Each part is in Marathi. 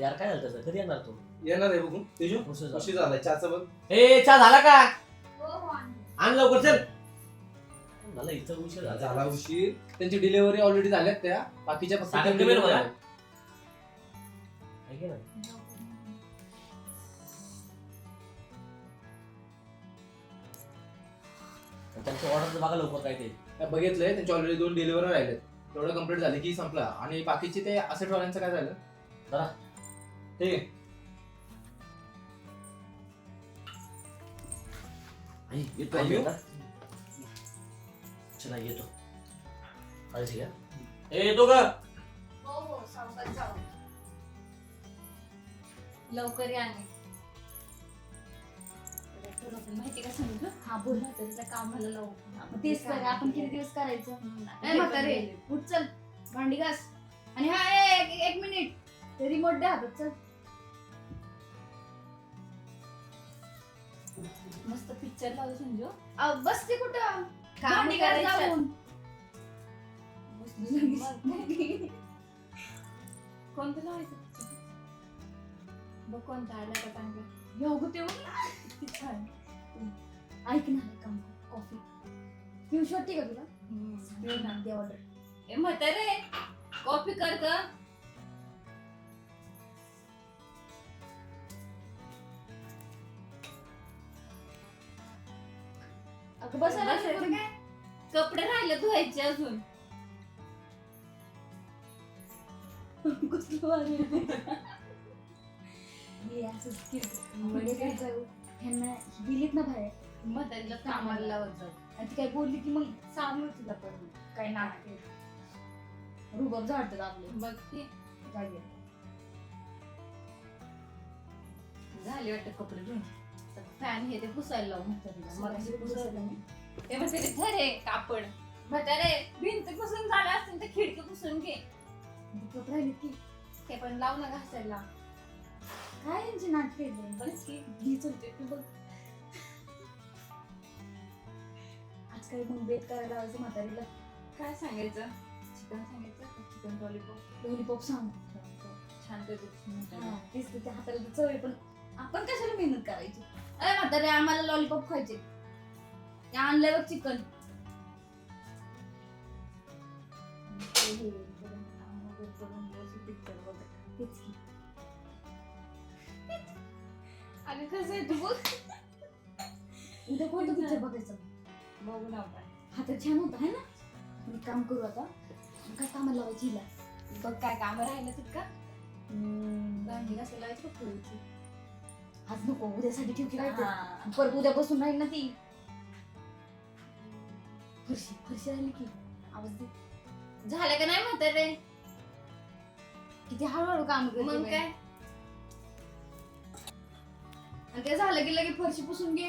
यार काय झालं तसं? कधी येणार तू? येणार आहे बघू तेजू. उशीर झालाय चहाचा बघ. ए चहा झाला का? हो आण लवकर चल. मला इथं उशीर झाला. झाला उशीर. त्यांची डिलिव्हरी ऑलरेडी झाल्यात त्या. बाकीच्या फक्त सांगा delivery तुम्ही मला. झाल्या. ऐक ना. त्यांचं ऑर्डर बघा लवकर काय ते. काय बघितलंय त्यांची ऑलरेडी 2 डिलिव्हरी राहिलेत. तेवढं कंप्लीट झाले की संपला. आणि बाकीचे ते असेट वाल्यांचं काय झालं जरा ते आई येतो आई आम्ही येऊ? आता. चला येतो. काळजी घ्या. ए येतो का? हो सावकाश जाऊ. लवकर या नाही. माहिती का समजू? हा बोलला तरीचा कामाला लावू. तेच कर आपण किती दिवस करायचं नाही म्हातारे उठ चल भांडी घास आणि हा एक मिनिट ते रिमोट द्या हातात चल मस्त पिक्चर लावू समजू. बसते कुठं काम भांडी घास करायचं. जाऊन कोणतं लावायचं? बघ कोणता आला का चांगला. योग तेवढं किती छान. ऐक ना काम कॉफी पिऊ शकते का तुला पिऊ ना. दे ऑर्डर ए म्हातारे कॉफी कर का? अगं बसायला बसायचं कुठं काय? कपडे राहिले धुवायचे अजून. कसलं भारी आहे. हे असंच किरकिर काय जाऊ ह्यांना दिलीत ना बाहेर म्हातारीला कामाला लावत जाऊ. आणि ती काय बोलली की मग सांगू तिला पण काय नाटक रुबाब झाडतात आपले बघ ती जागे झाली वाटतं कपडे धुवून. फॅन हे ते पुसायला लावू म्हातारीला. मगाशी पुसायला नाही. ते म्हातारी धरे कापड. म्हातारे भिंत पुसून झालं असतील तर खिडकी पुसून घे. कप राहिली की ते पण लाव ना घासायला. काय यांची नाटक आहे बरंच की घी चलते तू बघ आज काही मग बेत करायला लावायचं म्हातारीला काय सांगायचं? चिकन सांगायचं का चिकन लॉलीपॉप? लॉलीपॉप सांग छान करते. हा, तेच ते हाताला चव आहे पण आपण कशाला मेहनत करायची अरे म्हातारे आम्हाला लॉलीपॉप खायचे ते आणलंय बघ चिकन अरे कसं आहे तू बघ. उद्या कोणतं पिक्चर बघायचं बघू ना आपण. हा तर छान होता है ना मी काम करू आता काय कामाला लावायची हिला बघ काय काम राहिलं तितका. भांडी घासायला लावायची का पुढची? आज नको उद्यासाठी ठेव की काय ते. हा. परत उद्या बसून राहील ना ती फरशी फरशी राहिली की आवाज दे झालं का नाही म्हातारे? किती हळूहळू काम करते मग बाई. काय? आणि ते झालं की लगे फरशी पुसून घे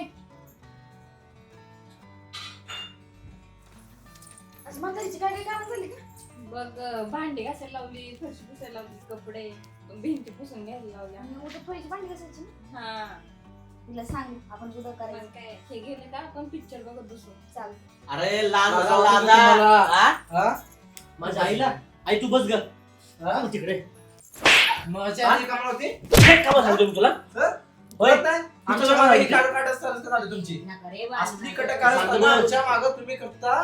आज म्हातारीची काय काय काम झाली का बघ भांडी घासायला लावली, फरशी पुसायला लावली, कपडे भिंती पुसून घ्यायला लावल्या. आणि उद्या फळीची भांडी घासायची ना हा तिला सांग आपण उद्या मग करायचं काय हे गेले का आपण पिक्चर बघत बसू. चाल अरे लाज मला लाजा. तुम्हाला. हा? हा? माझ्या आईला आई तू बस ग. हा? तू तिकडे. माझ्या आधी कामाला होती काय काम सांगतो मी तुला? सर होय? नाही आमच्या तुमचं मागे काय? काढ असतात झाली तुमची नका रे असली कटकाळ असताना आमच्या मागं तुम्ही करता.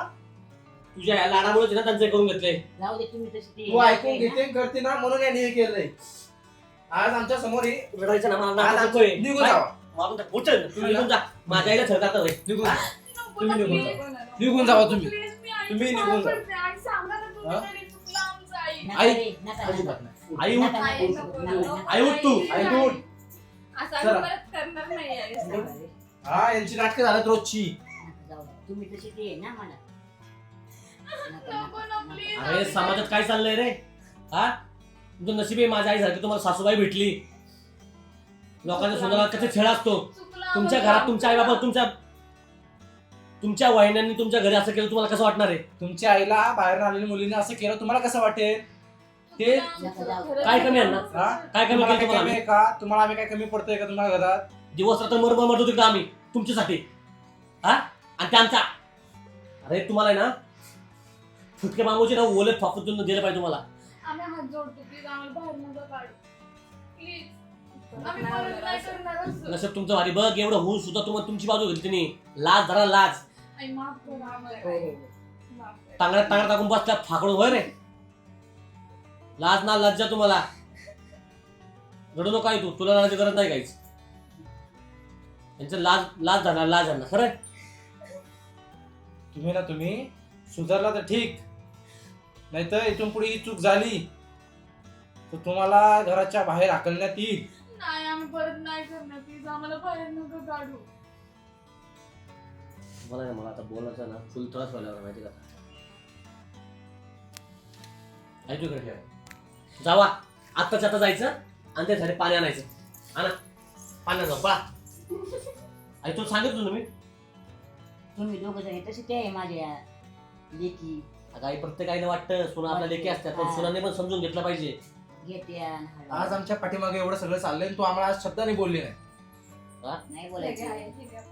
तुझ्या या लाडामुळे ना त्यांचे करून घेतले. जाऊ दे तुम्ही तशी तू ऐकून घेते करते ना म्हणून यांनी हे केलंय. आज आमच्या समोर ही रडायचं ना मला आज नाटक आमचं नकोय. निघून काय? जावा मारून टाक. उचल. तू निघून जा. माझ्या आईला छळ करता होय. निघून जा. नको तुम्ही ना, निघून please. जा. निघून जावा तुम्ही. Please, मी आईची तुम्ही पाय निघून जा. पडते. आई सांगा ना तुम्ही हा? तरी चुकलं आमचं आई. आई अजिबात नाही. आई उठ. आई नको ना, नको आई उठ तू. आई. आई उठ. असं आम्ही चला. परत करणार नाही आई. हा यांची नाटकं झाल्यात रोजची. तुम्ही तशी ते ना मला नको ना प्लीज. अरे समाजात काय चाललंय रे? हा? तुमचं नशीब आहे माझ्या आईसारखी तुम्हाला सासूबाई भेटली. लोकांच्या सुंदरात कसे छळ असतो. तुमच्या घरात तुमच्या आई बाबा तुमच्या वाहिन्यांनी तुमच्या घरी असं केलं तुम्हाला कसं वाटणार आहे? तुमच्या आईला बाहेर आलेल्या मुलीने असं केलं तुम्हाला कसं वाटेल? ते काय कमी आहे ना? हा? काय कमी तुम्हाला केलं काय तुम्हाला कमी आम्ही? आहे का? तुम्हाला आम्ही काय कमी पडतोय का तुम्हाला घरात? दिवस रात्र मरतो तिकडे आम्ही तुमच्यासाठी. हा? आणि ते आमचा अरे तुम्हाला आहे ना फुटके मागूचे ना ओले फापून दिले पाहिजे तुम्हाला. आम्ही हात जोडतो प्लीज आम्हाला बाहेर नका काढू. आम्ही परत नाही करणार असं. नसेल तुमचं भारी बघ, एवढं होऊन सुद्धा तुम्हाला तुमची बाजू घेतली तिने. लाज धरा लाज. आई माफ करा आम्हाला. हो, हो. माफ करा. टांगड्यात टाकून बसल्या फाकडून होय रे. लाज ना लज्जा तुम्हाला. रडू नको काय तू, तुला रडायची गरज नाही काहीच. यांचं लाज लाज झाला लाज झाला खरं. तुम्ही सुधारला तर ठीक, नाहीतर इथून पुढे ही चूक झाली तर तुम्हाला घराच्या बाहेर हाकलण्यात येईल. नाही आम्ही परत नाही करणार प्लीज, आम्हाला बाहेर नका काढू. मला नाही, मला आता बोलायचं ना फुल त्रास व्हायला माहिती का. ऐकू इकडे, जावा आत्ताच्या आता जायचं आणि त्यासाठी पाणी आणायचं. आणा पाण्यात जाऊ पळा. आई तुला सांगितलं ना मी. तुम्ही दोघं जण तसे ते आहे माझ्या लेकी अगं आई प्रत्येक आईला वाटतं सुना आपल्या लेकी असतात, पण सुनाने पण समजून घेतलं पाहिजे. घेते आज आमच्या पाठीमागे एवढं सगळं चाललंय आणि तू आम्हाला आज शब्दाने बोलली नाही. नाही ठीक बोलायचं आहे, ठीक आहे.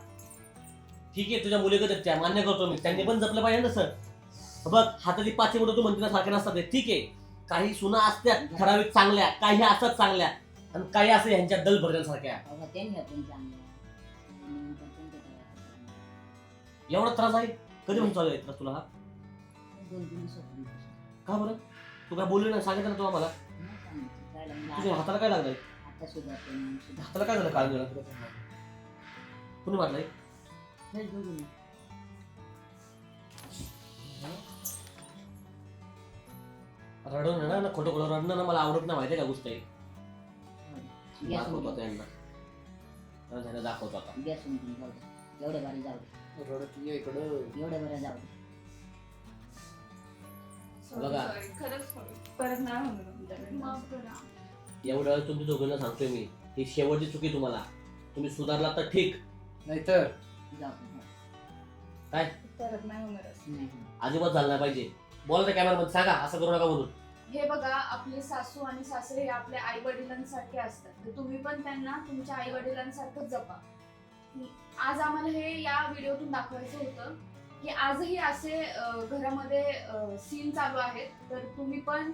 ठीक आहे तुझ्या मुलीकडे त्या मान्य करतो मी, त्यांनी पण जपलं पाहिजे तसं. बघ हाताची पाचशे बोटं तू म्हणते ना सारखे नसतात ते. ठीक आहे काही सुना असतात ठराविक चांगल्या, काही असतात चांगल्या आणि काही असं ह्यांच्या दल भरण्यासारख्या. बाबा त्यांनी आपण चांगलं एवढा त्रास आहे कधी म्हणून चालू आहे त्रास तुला हा? 2-3 दिवसापूर्वी का बरं तू काय बोलली नाही, सांगितलं ना तू आम्हाला. तुझ्या हाताला काय लागलंय? आता सुद्धा हाताला काय झालं काळ गेलं? कुणी मारलंय? रडून ना खोटं खोटं रडणं ना मला आवडत नाही, माहिती आहे का गोष्ट आहे. दाखवतो आता यांना, त्यांना दाखवतो आता. एवढे बरे जाऊ दे, रडत ये इकडं. एवढे बरे जाऊ दे. बघा. Sorry, खरंच sorry. परत नाही होणार. माफ करा. एवढ्या वेळेस तुमच्या दोघांना सांगतोय मी, ही शेवटची चुकी तुम्हाला. तुम्ही सुधारला तर ठीक, नाहीतर जाऊ दे. काय परत नाही होणार असं. नाही. अजिबात झालं नाही पाहिजे. बोला त्या कॅमेरामध्ये सांगा असं करू नका म्हणून. हे बघा आपले सासू आणि सासरे हे आपल्या आई वडिलांसारखे असतात, तर तुम्ही पण त्यांना तुमच्या आई वडिलांसारखंच जपा. आज आम्हाला हे या व्हिडिओतून दाखवायचं होतं की आजही असे घरामध्ये सीन चालू आहेत, तर तुम्ही पण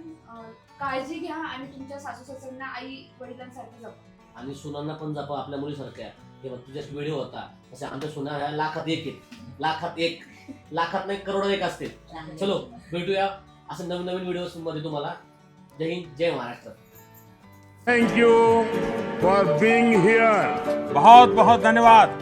काळजी घ्या आणि तुमच्या सासू सासऱ्यांना आई वडिलांसारखं जपा. आणि सुनांना पण जपा आपल्या मुलीसारख्या. हे बघ तुझ्या व्हिडिओ होता तसे आमच्या सुना ह्या लाखात एक आहेत, लाखात नाही करोडो एक असते. चांगलं. चलो भेटूया असं नवीन नवीन व्हिडिओ मध्ये तुम्हाला. जय हिंद जय Maharashtra. Thank you for being here. बहुत बहुत धन्यवाद।